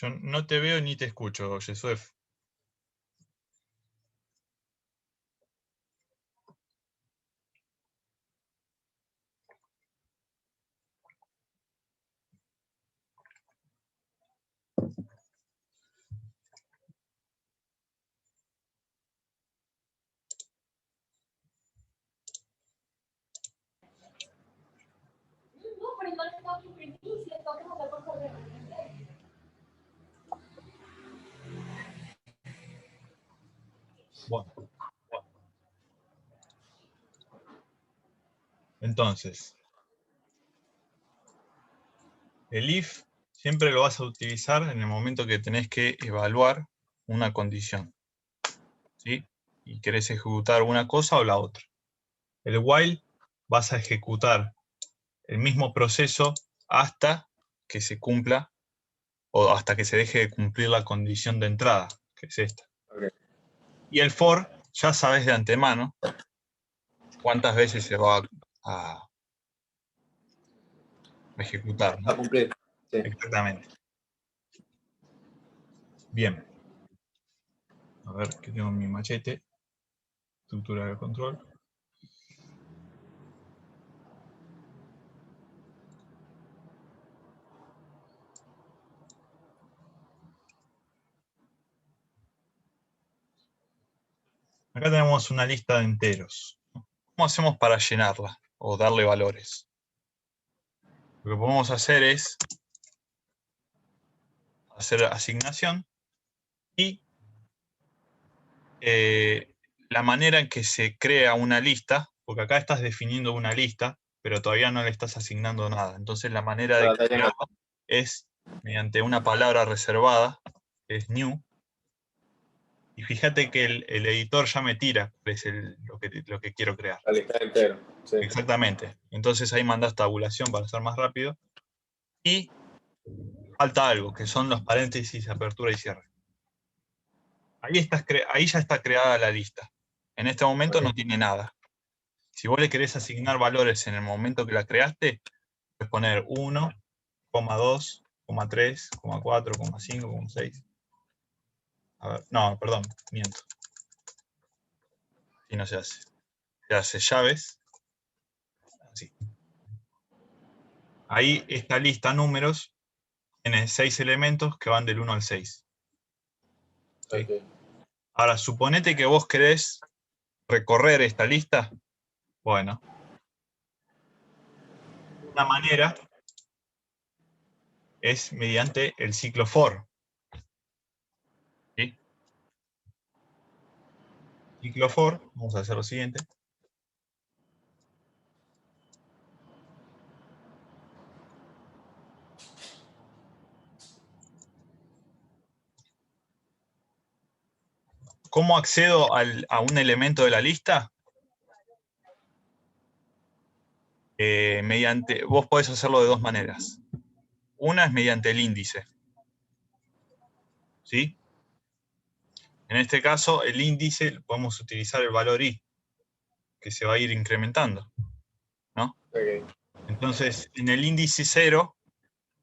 Yo no te veo ni te escucho, Jesús. Bueno. Entonces, el if siempre lo vas a utilizar en el momento que tenés que evaluar una condición, ¿sí? Y querés ejecutar una cosa o la otra. El while vas a ejecutar el mismo proceso hasta que se cumpla o hasta que se deje de cumplir la condición de entrada, que es esta. Okay. Y el for, ya sabes de antemano cuántas veces se va a ejecutar, ¿no? A cumplir. Sí. Exactamente. Bien. A ver, que tengo mi machete. Estructura de control. Acá tenemos una lista de enteros. ¿Cómo hacemos para llenarla o darle valores? Lo que podemos hacer es hacer asignación y la manera en que se crea una lista, porque acá estás definiendo una lista, pero todavía no le estás asignando nada. Entonces la manera de crearla es mediante una palabra reservada, que es new. Y fíjate que el editor ya me tira es lo que quiero crear. La lista entero. Sí. Exactamente. Entonces ahí mandas tabulación para ser más rápido. Y falta algo, que son los paréntesis, apertura y cierre. Ahí ya está creada la lista. En este momento no tiene nada. Si vos le querés asignar valores en el momento que la creaste, puedes poner 1, 2, 3, 4, 5, 6. A ver, no, perdón, miento. Y no se hace. Se hace llaves. Así. Ahí esta lista números tiene 6 elementos que van del 1 al 6. ¿Sí? Okay. Ahora, suponete que vos querés recorrer esta lista. Bueno. Una manera es mediante el ciclo for. ¿Sí? Ciclo for, vamos a hacer lo siguiente. ¿Cómo accedo a un elemento de la lista? Vos podés hacerlo de dos maneras. Una es mediante el índice. ¿Sí? En este caso, el índice, podemos utilizar el valor i, que se va a ir incrementando. ¿No? Okay. Entonces, en el índice 0,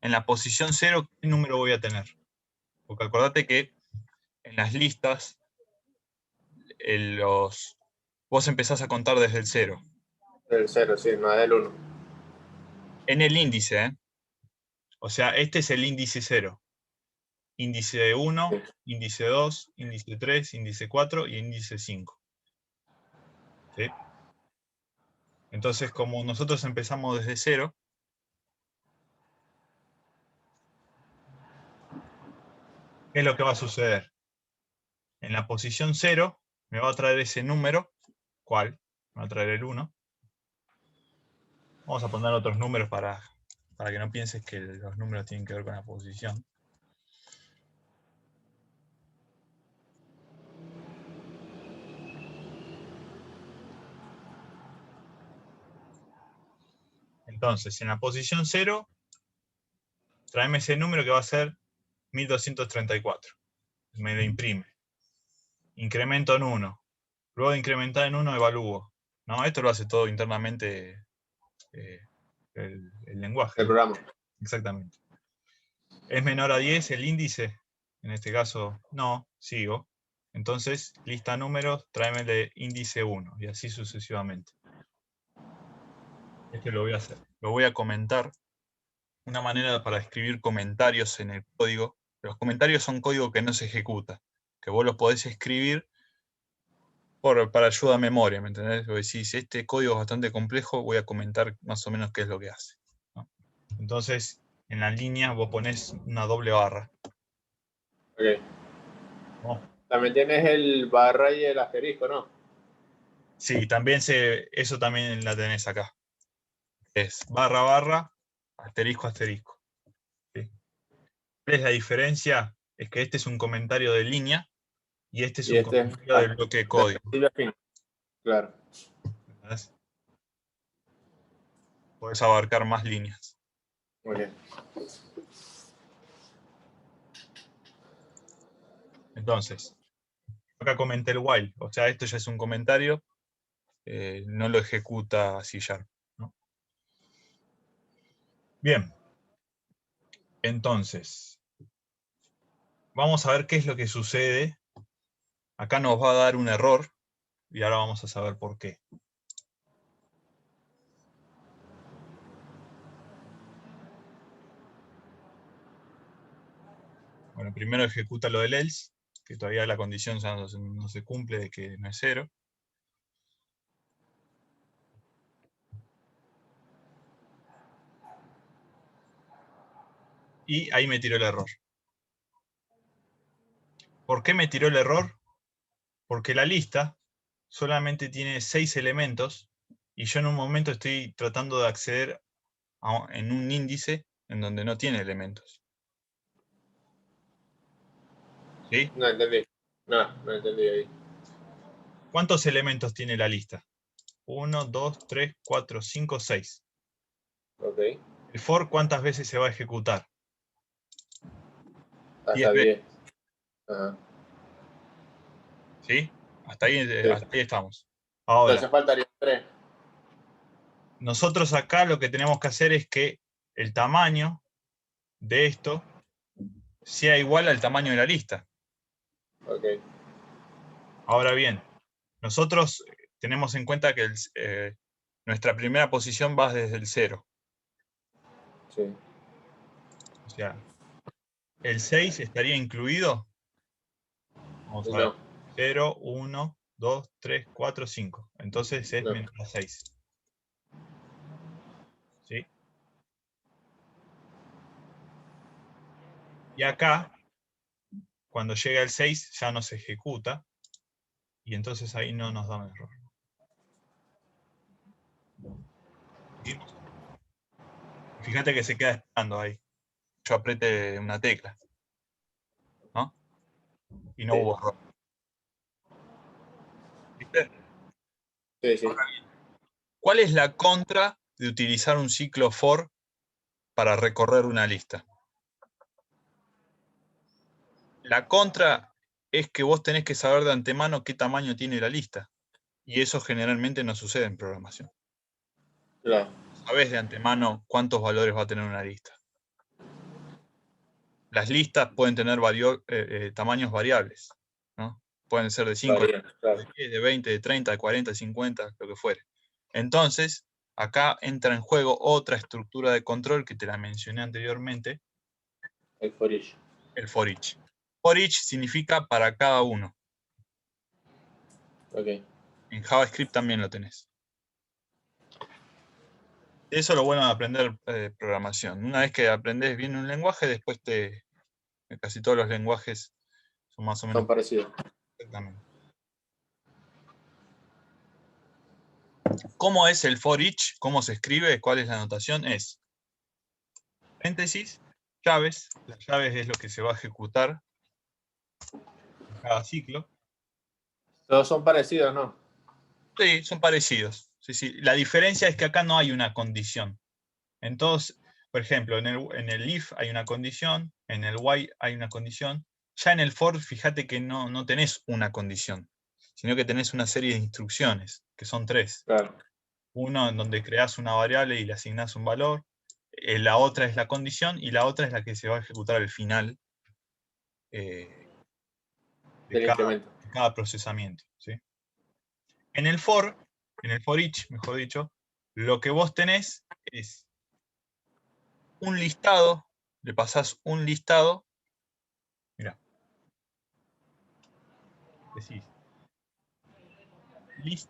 en la posición 0, ¿qué número voy a tener? Porque acordate que en las listas, vos empezás a contar desde el 0. El 0, sí, no es el 1. En el índice, ¿eh? O sea, este es el índice 0. Índice 1, sí. Índice 2, índice 3, índice 4 y índice 5. ¿Sí? Entonces, como nosotros empezamos desde 0, ¿qué es lo que va a suceder? En la posición 0 me va a traer ese número. ¿Cuál? Me va a traer el 1. Vamos a poner otros números para que no pienses que los números tienen que ver con la posición. Entonces, en la posición 0, tráeme ese número que va a ser 1234. Me lo imprime. Incremento en 1. Luego de incrementar en 1, evalúo. ¿No? Esto lo hace todo internamente el lenguaje. El programa. Exactamente. ¿Es menor a 10 el índice? En este caso, no, sigo. Entonces, lista números, tráeme el índice 1, y así sucesivamente. Este lo voy a hacer. Lo voy a comentar. Una manera para escribir comentarios en el código. Los comentarios son código que no se ejecuta, que vos los podés escribir para ayuda a memoria, ¿me entendés? Vos decís, este código es bastante complejo, voy a comentar más o menos qué es lo que hace, ¿no? Entonces, en la línea vos ponés una doble barra. Ok. ¿No? También tienes el barra y el asterisco, ¿no? Sí, también eso también la tenés acá. Es barra, barra, asterisco, asterisco. ¿Sí? ¿Cuál es la diferencia? Es que este es un comentario de línea y este es Y un este es comentario del bloque de de código. principio a fin. Claro. ¿Entendés? Podés abarcar más líneas. Muy bien. Entonces, acá comenté el while, o sea, esto ya es un comentario, no lo ejecuta C#, ¿no? Bien, entonces, vamos a ver qué es lo que sucede. Acá nos va a dar un error, y ahora vamos a saber por qué. Bueno, primero ejecuta lo del else, que todavía la condición ya no se cumple de que no es 0. Y ahí me tiró el error. ¿Por qué me tiró el error? Porque la lista solamente tiene 6 elementos y yo en un momento estoy tratando de acceder en un índice en donde no tiene elementos. ¿Sí? No entendí. No entendí ahí. ¿Cuántos elementos tiene la lista? 1, 2, 3, 4, 5, 6. Ok. ¿El for cuántas veces se va a ejecutar? 10 Hasta veces. 10. Ajá. ¿Sí? Sí. Hasta ahí estamos. Ahora, Entonces faltarían 3. nosotros acá lo que tenemos que hacer es que el tamaño de esto sea igual al tamaño de la lista. Ok. Ahora bien, nosotros tenemos en cuenta que nuestra primera posición va desde el 0. Sí. O sea, ¿el 6 estaría incluido? Vamos a ver. No. 0, 1, 2, 3, 4, 5. Entonces es No. menor a 6. ¿Sí? Y acá, cuando llega el 6, ya no se ejecuta. Y entonces ahí no nos da un error. ¿Seguimos? Fíjate que se queda esperando ahí. Yo apriete una tecla, ¿no? Y no Sí. hubo error. ¿Viste? Sí, sí. ¿Cuál es la contra de utilizar un ciclo for para recorrer una lista? La contra es que vos tenés que saber de antemano qué tamaño tiene la lista. Y eso generalmente no sucede en programación. Claro. Sabés de antemano cuántos valores va a tener una lista. Las listas pueden tener tamaños variables, ¿no? Pueden ser de 5, Varía, claro. de 10, de 20, de 30, de 40, de 50, lo que fuere. Entonces, acá entra en juego otra estructura de control que te la mencioné anteriormente, El for each. el for each. For each significa para cada uno. Ok. En JavaScript también lo tenés. Eso es lo bueno de aprender programación. Una vez que aprendes bien un lenguaje, después casi todos los lenguajes son más o menos Son parecidos. exactamente. ¿Cómo es el for each? ¿Cómo se escribe? ¿Cuál es la notación? Es paréntesis, llaves. Las llaves es lo que se va a ejecutar en cada ciclo. Todos son parecidos, ¿no? Sí, son parecidos. Sí, sí. La diferencia es que acá no hay una condición. Entonces, por ejemplo, en el if hay una condición, en el while hay una condición. Ya en el for, fíjate que no tenés una condición, sino que tenés una serie de instrucciones, que son 3. Claro. Uno en donde creás una variable y le asignás un valor. La otra es la condición y la otra es la que se va a ejecutar al final de Del incremento. cada procesamiento, ¿sí? En el for each, mejor dicho, lo que vos tenés es un listado, le pasás un listado, mira, decís,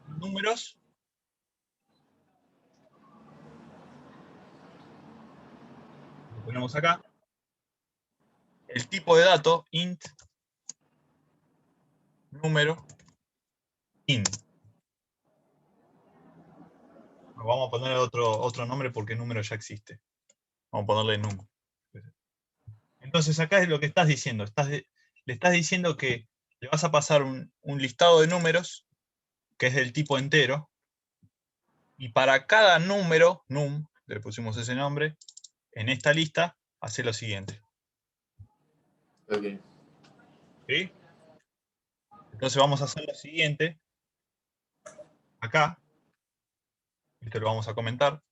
números, lo ponemos acá, el tipo de dato, int, número, int. Vamos a ponerle otro nombre porque número ya existe. Vamos a ponerle num. Entonces acá es lo que estás diciendo. Le estás diciendo que le vas a pasar un listado de números que es del tipo entero. Y para cada número, num, le pusimos ese nombre, en esta lista, hace lo siguiente. Ok. ¿Sí? Entonces vamos a hacer lo siguiente. Acá. Esto lo vamos a comentar.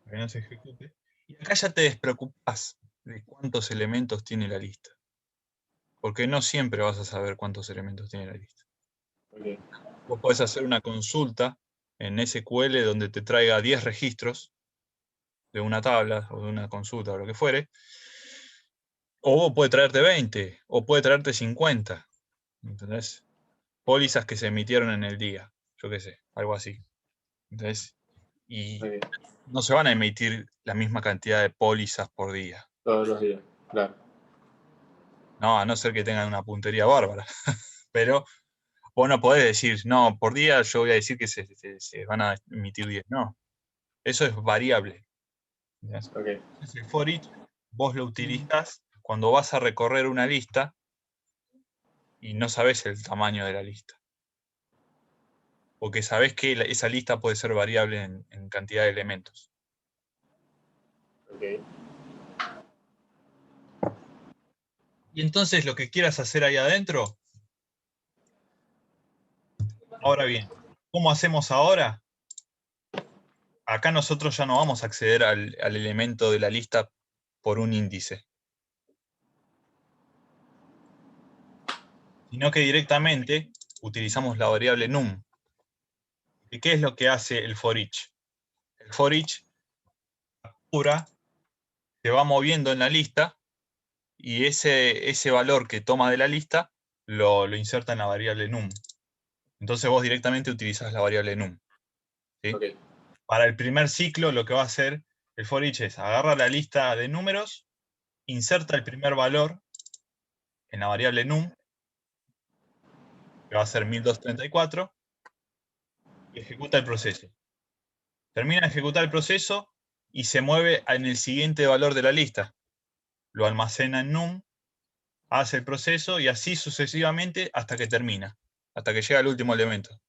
Para que no se ejecute. Y acá ya te despreocupás de cuántos elementos tiene la lista. Porque no siempre vas a saber cuántos elementos tiene la lista. Ok. Vos podés hacer una consulta en SQL donde te traiga 10 registros de una tabla o de una consulta o lo que fuere, o puede traerte 20, o puede traerte 50, ¿entendés? Pólizas que se emitieron en el día, yo qué sé, algo así. ¿Entendés? Y Ok. no se van a emitir la misma cantidad de pólizas por día. Todos los días, claro. No, a no ser que tengan una puntería bárbara. Pero vos no podés decir, no, por día yo voy a decir que se van a emitir 10. No, eso es variable. Ok. Entonces el for each vos lo utilizás cuando vas a recorrer una lista y no sabés el tamaño de la lista. Porque sabés que esa lista puede ser variable en cantidad de elementos. Ok. Y entonces lo que quieras hacer ahí adentro, ahora bien, ¿cómo hacemos ahora? Acá nosotros ya no vamos a acceder al elemento de la lista por un índice, sino que directamente utilizamos la variable num. ¿Y qué es lo que hace el for each? El for each captura, se va moviendo en la lista y ese valor que toma de la lista lo inserta en la variable num. Entonces vos directamente utilizás la variable num. ¿Sí? Ok. Para el primer ciclo lo que va a hacer el for each es agarrar la lista de números, inserta el primer valor en la variable num, que va a ser 1234, y ejecuta el proceso. Termina de ejecutar el proceso y se mueve en el siguiente valor de la lista. Lo almacena en num, hace el proceso y así sucesivamente hasta que termina, hasta que llega al último elemento.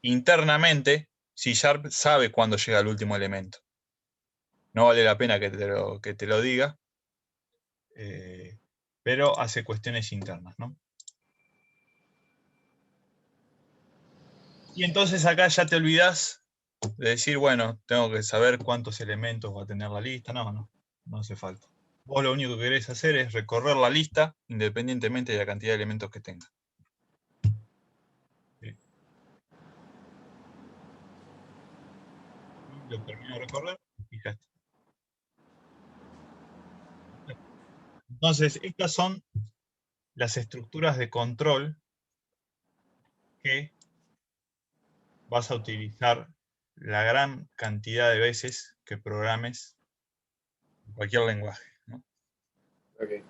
Internamente, C# sabe cuándo llega al último elemento. No vale la pena que te lo diga, pero hace cuestiones internas, ¿no? Y entonces acá ya te olvidás de decir, bueno, tengo que saber cuántos elementos va a tener la lista. No hace falta. Vos lo único que querés hacer es recorrer la lista independientemente de la cantidad de elementos que tenga. ¿Sí? Y lo termino de recorrer, fijaste. Entonces, estas son las estructuras de control que vas a utilizar la gran cantidad de veces que programes en cualquier lenguaje, ¿no? Ok.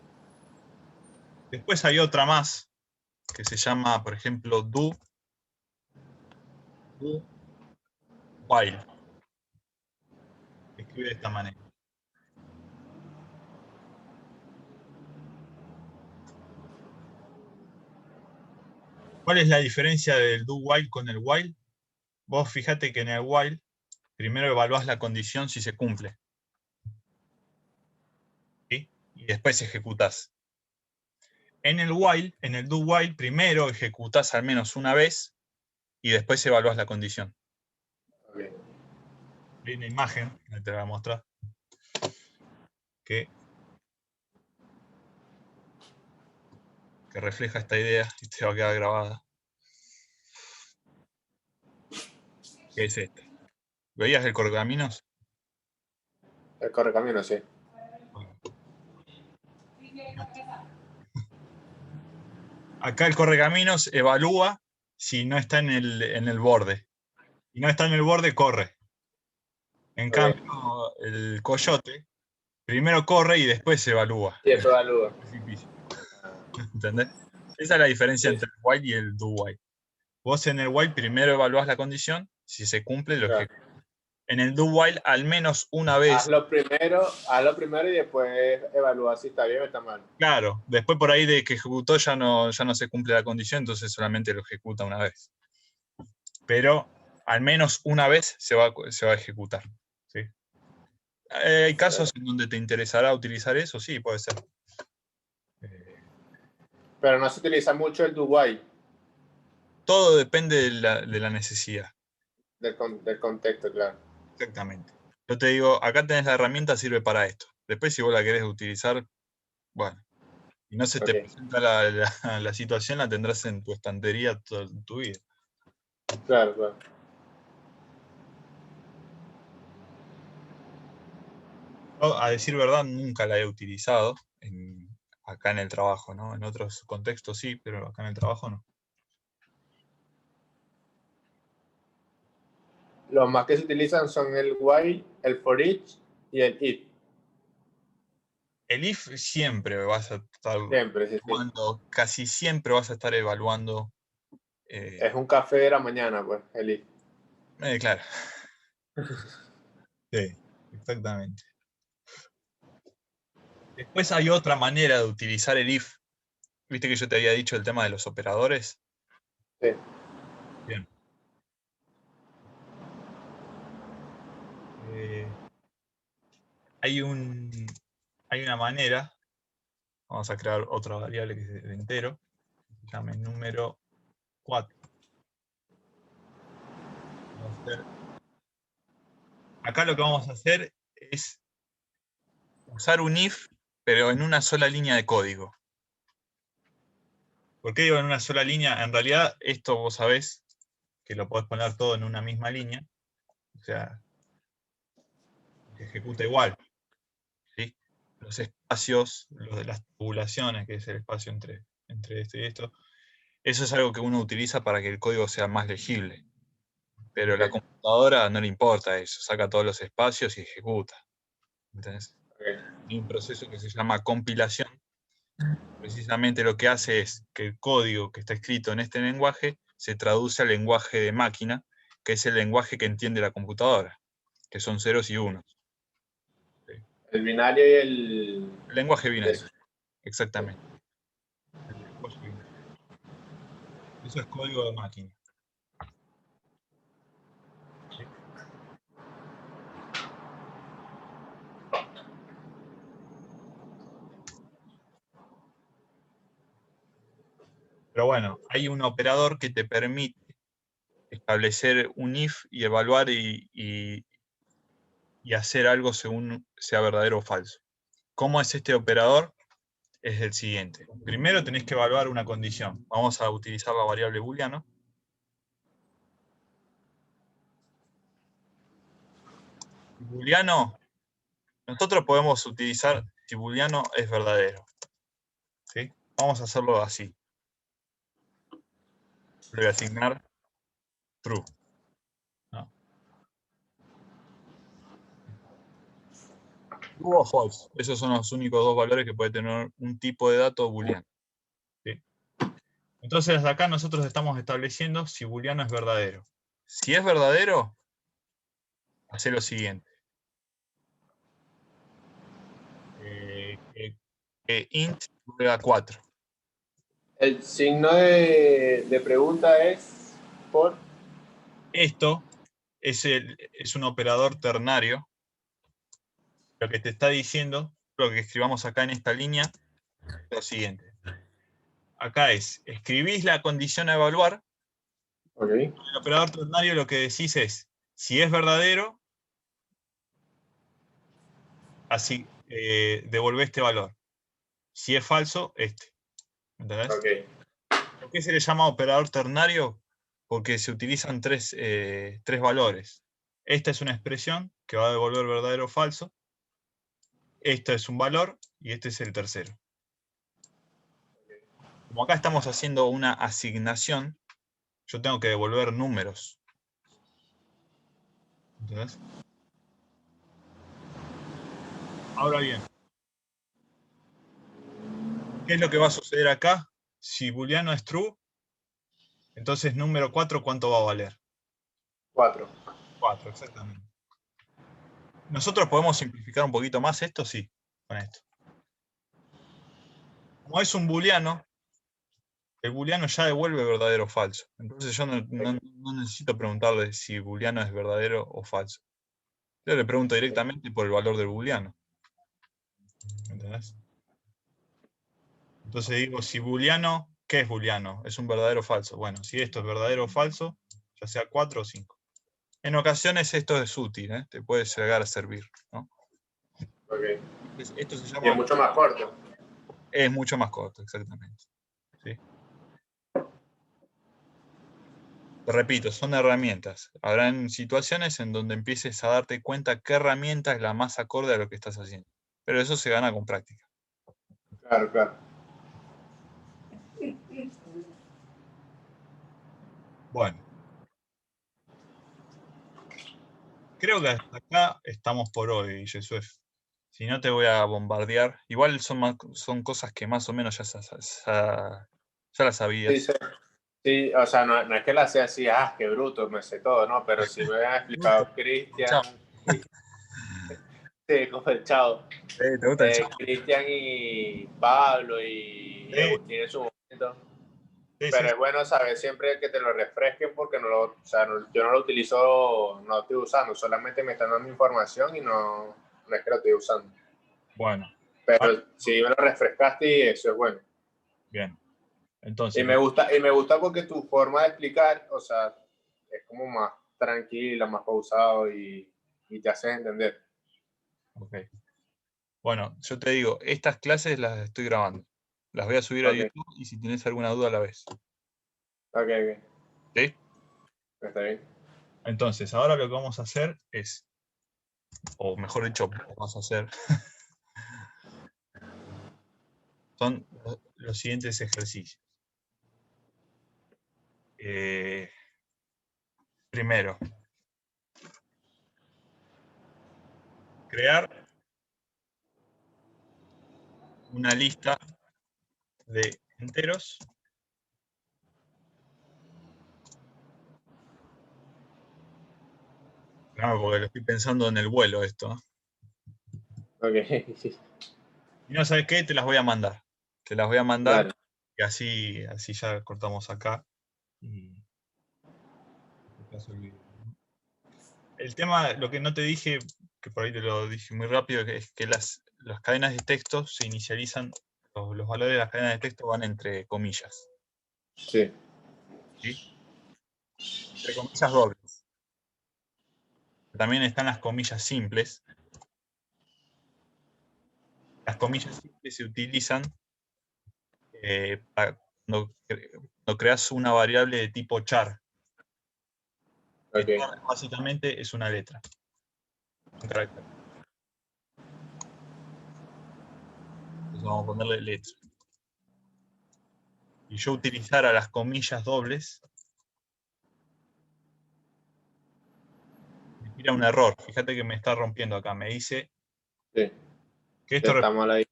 Después hay otra más que se llama, por ejemplo, do while. Se escribe de esta manera. ¿Cuál es la diferencia del do while con el while? Vos fíjate que en el while primero evaluás la condición si se cumple. ¿Sí? Y después ejecutás. En el while, en el do while, primero ejecutás al menos una vez y después evaluás la condición. Ok. Hay una imagen, que te la voy a mostrar, que refleja esta idea y te va a quedar grabada. ¿Qué es esta? ¿Veías el correcaminos? El correcamino, sí. Acá el correcaminos evalúa si no está en el borde. Si no está en el borde, corre. En Ok. cambio, el coyote primero corre y después se evalúa Y el eso evalúa. precipicio. Ah, ¿Entendés? Esa es la diferencia sí, entre el while y el do while. Vos en el while primero evaluás la condición, si se cumple, lo claro. ejecutas. En el do while, al menos una vez, Hazlo primero y después evalúa si está bien o está mal. claro, después por ahí de que ejecutó ya no se cumple la condición, entonces solamente lo ejecuta una vez. Pero al menos una vez se va a ejecutar. ¿Sí? Hay casos en donde te interesará utilizar eso, sí, puede ser. Pero no se utiliza mucho el do while Todo depende de la necesidad. del contexto, claro. Exactamente. Yo te digo, acá tenés la herramienta, sirve para esto. Después, si vos la querés utilizar, bueno, y no se te Ok. presenta la situación, la tendrás en tu estantería toda tu vida. Claro, claro. Yo, a decir verdad, nunca la he utilizado acá en el trabajo, ¿no? En otros contextos sí, pero acá en el trabajo no. Los más que se utilizan son el while, el for each y el if. El if siempre vas a estar Siempre, sí, sí. evaluando, casi siempre vas a estar evaluando. Es un café de la mañana, pues, el if. Claro, sí, exactamente. Después hay otra manera de utilizar el if. Viste que yo te había dicho el tema de los operadores. Sí. Bien. Eh, hay una manera, vamos a crear otra variable que es de entero, que se llame número 4. Acá lo que vamos a hacer es usar un if, pero en una sola línea de código. ¿Por qué digo en una sola línea? En realidad, esto vos sabés que lo podés poner todo en una misma línea, o sea, que ejecuta igual. ¿Sí? Los espacios, los de las tabulaciones, que es el espacio entre esto y esto, eso es algo que uno utiliza para que el código sea más legible. Pero a la Ok, computadora no le importa eso, saca todos los espacios y ejecuta. ¿Entendés? ok. Hay un proceso que se llama compilación. Precisamente lo que hace es que el código que está escrito en este lenguaje se traduce al lenguaje de máquina, que es el lenguaje que entiende la computadora, que son ceros y unos. ¿Sí? El binario y el... El lenguaje binario, Eso. exactamente. El lenguaje binario. Eso es código de máquina. ¿Sí? Pero bueno, hay un operador que te permite establecer un if y evaluar y hacer algo según sea verdadero o falso. ¿Cómo es este operador? Es el siguiente. Primero tenés que evaluar una condición. Vamos a utilizar la variable booleano. Booleano, nosotros podemos utilizar si booleano es verdadero. ¿Sí? Vamos a hacerlo así. Le voy a asignar true. ¿No? True o false. Esos son los únicos dos valores que puede tener un tipo de dato booleano. ¿Sí? Entonces acá nosotros estamos estableciendo si booleano es verdadero. Si es verdadero, hace lo siguiente. Que int valga 4. El signo de pregunta es por... Esto es un operador ternario. Lo que te está diciendo, lo que escribamos acá en esta línea, es lo siguiente. Acá escribís la condición a evaluar. Ok, El operador ternario lo que decís es, si es verdadero, así devolver este valor. Si es falso, este. ¿Entendés? Ok. ¿Por qué se le llama operador ternario? Porque se utilizan tres valores. Esta es una expresión que va a devolver verdadero o falso. Esto es un valor y este es el tercero. Como acá estamos haciendo una asignación, yo tengo que devolver números. ¿Entendés? Ahora bien, ¿qué es lo que va a suceder acá? Si booleano es true, entonces número 4, ¿cuánto va a valer? 4. 4, exactamente. ¿Nosotros podemos simplificar un poquito más esto? Sí, con esto. Como es un booleano, el booleano ya devuelve verdadero o falso. Entonces yo no necesito preguntarle si booleano es verdadero o falso. Yo le pregunto directamente por el valor del booleano. ¿Entendés? Entonces digo, si booleano, ¿qué es booleano? ¿Es un verdadero o falso? Bueno, si esto es verdadero o falso, ya sea 4 o 5. En ocasiones esto es útil, ¿eh? Te puede llegar a servir, ¿no? Ok. Esto se Y llama... es mucho más corto. Es mucho más corto, exactamente. ¿Sí? Te repito, son herramientas. Habrán situaciones en donde empieces a darte cuenta qué herramienta es la más acorde a lo que estás haciendo. Pero eso se gana con práctica. Claro, claro. Bueno, creo que hasta acá estamos por hoy, Jesús. Si no te voy a bombardear. Igual son cosas que más o menos ya las sabías. Sí, sí. Sí, o sea, no es que la sea así, qué bruto, me sé todo, ¿no? Pero sí me ha explicado Cristian. Chao. Sí, como el Chavo. ¿Te gusta el chavo? Cristian y Pablo y Sí, Agustín en su momento. sí, sí. Pero es bueno saber siempre que te lo refresquen porque o sea, yo no lo utilizo, no lo estoy usando, solamente me están dando información y no es que lo estoy usando. Bueno, ahora, Pero sí me lo refrescaste y eso es bueno. bien. Y Entonces, me gusta porque tu forma de explicar, o sea, es como más tranquila, más pausado y te haces entender. ok. Bueno, yo te digo, estas clases las estoy grabando. Las voy a subir a Ok, YouTube y si tienes alguna duda la ves. ok, ¿Sí? está bien. Entonces, ahora lo que vamos a hacer es, o mejor dicho, vamos a hacer, son los siguientes ejercicios. Primero, crear una lista de enteros. Claro, porque lo estoy pensando en el vuelo esto, ¿no? Ok, Y no sabes qué, te las voy a mandar. Te las voy a mandar dale. y así ya cortamos acá. Y te paso el video, ¿no? El tema, lo que no te dije, que por ahí te lo dije muy rápido, es que las cadenas de texto se inicializan, los valores de las cadenas de texto van entre comillas. Sí, ¿Sí? Entre comillas dobles. También están las comillas simples. Las comillas simples se utilizan cuando creas una variable de tipo char. Que ok, char básicamente es una letra, un carácter. Entonces vamos a ponerle letra. Y yo utilizara las comillas dobles, me tira un error. Fíjate que me está rompiendo acá. Me dice sí, que esto, está mal ahí.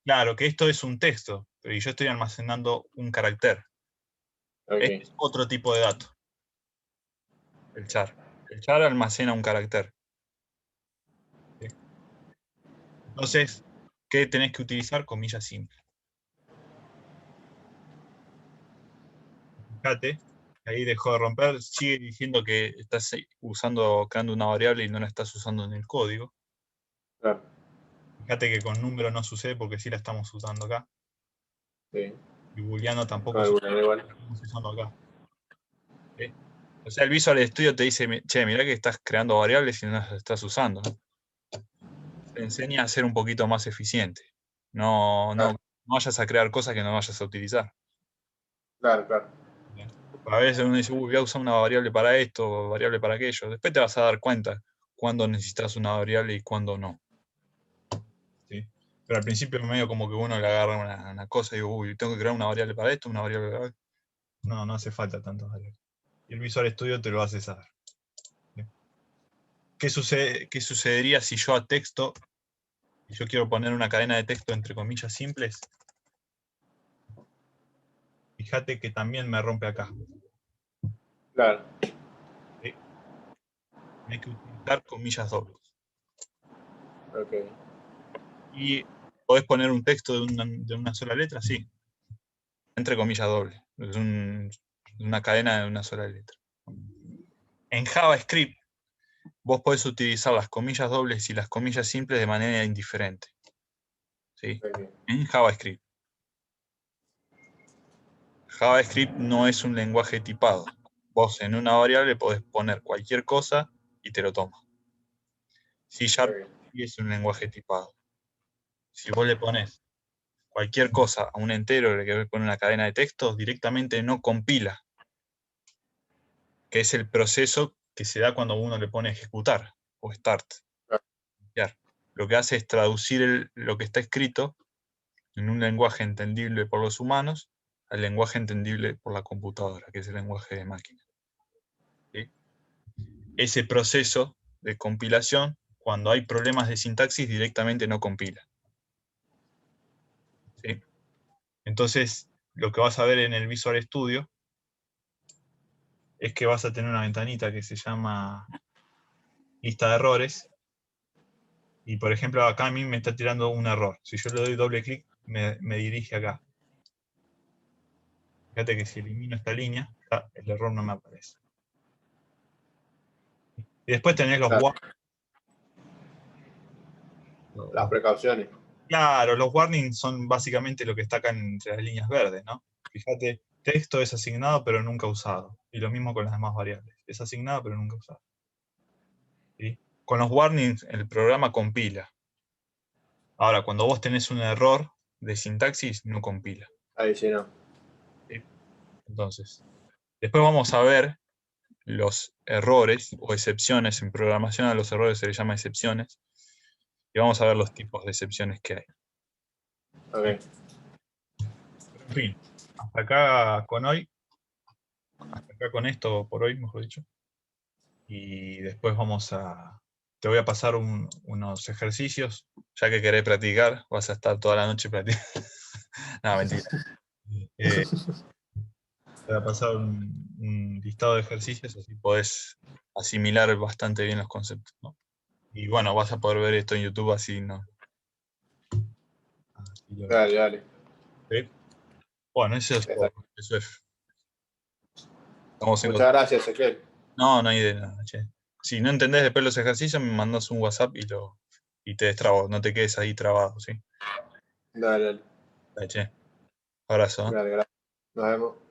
claro, que esto es un texto, pero yo estoy almacenando un carácter. Este Ok, es otro tipo de dato, el char. El char almacena un carácter. ¿Sí? Entonces, ¿qué tenés que utilizar? Comillas simples. Fíjate, ahí dejó de romper. Sigue diciendo que estás creando una variable y no la estás usando en el código. claro, Fíjate que con número no sucede porque sí la estamos usando acá. sí, Y booleano con tampoco sucede alguna igual. porque la estamos usando acá. ¿Sí? O sea, el Visual Studio te dice, che, mirá que estás creando variables y no las estás usando, ¿no? te enseña a ser un poquito más eficiente. No vayas a crear cosas que no vayas a utilizar. Claro, claro. A veces uno dice, voy a usar una variable para esto, variable para aquello. Después te vas a dar cuenta cuándo necesitas una variable y cuándo no. ¿Sí? Pero al principio medio como que uno le agarra una cosa y digo, uy, tengo que crear una variable para esto, una variable para esto. No hace falta tantas variables. Y el Visual Studio te lo hace saber. ¿Sí? ¿Qué sucedería si yo a texto, y yo quiero poner una cadena de texto entre comillas simples? Fíjate que también me rompe acá. Claro. ¿Sí? Hay que utilizar comillas dobles. Ok. Y podés poner un texto de una sola letra, sí. Entre comillas dobles. Es una cadena de una sola letra. En JavaScript, vos podés utilizar las comillas dobles y las comillas simples de manera indiferente. ¿Sí? Ok. En JavaScript. JavaScript no es un lenguaje tipado. Vos en una variable podés poner cualquier cosa y te lo toma. C# Ok. sí es un lenguaje tipado. Si vos le pones cualquier cosa a un entero, le querés poner una cadena de textos, directamente no compila, que es el proceso que se da cuando uno le pone ejecutar o start. Lo que hace es traducir lo que está escrito en un lenguaje entendible por los humanos al lenguaje entendible por la computadora, que es el lenguaje de máquina. ¿Sí? Ese proceso de compilación, cuando hay problemas de sintaxis, directamente no compila. ¿Sí? Entonces, lo que vas a ver en el Visual Studio es que vas a tener una ventanita que se llama lista de errores. Y por ejemplo, acá a mí me está tirando un error. Si yo le doy doble clic, me dirige acá. Fíjate que si elimino esta línea, el error no me aparece. Y después tenés los Claro. warnings. Las precauciones. Claro, los warnings son básicamente lo que está acá entre las líneas verdes, ¿no? Fíjate, texto es asignado pero nunca usado. Y lo mismo con las demás variables. Es asignado pero nunca usado. ¿Sí? Con los warnings el programa compila. Ahora, cuando vos tenés un error de sintaxis, no compila. Ahí sí no. ¿Sí? Entonces, después vamos a ver los errores o excepciones. En programación a los errores se les llama excepciones. Y vamos a ver los tipos de excepciones que hay. Ok. ¿Sí? Pero, en fin, hasta acá con hoy. Hasta acá con esto por hoy, mejor dicho. Y después te voy a pasar unos ejercicios. Ya que querés practicar, vas a estar toda la noche practicando. No, mentira. Te voy a pasar un listado de ejercicios, así podés asimilar bastante bien los conceptos, ¿no? Y bueno, vas a poder ver esto en YouTube, así no. Así lo ves. Dale, dale. ¿Sí? Bueno, eso es todo. Exacto. Eso es. Estamos en Muchas gracias, Ezequiel. No hay de nada, che. Si no entendés después los ejercicios, me mandas un WhatsApp y te destrabo. No te quedes ahí trabado, ¿sí? Dale, dale. Dale, che. Abrazo, ¿eh? Dale, gracias. Nos vemos.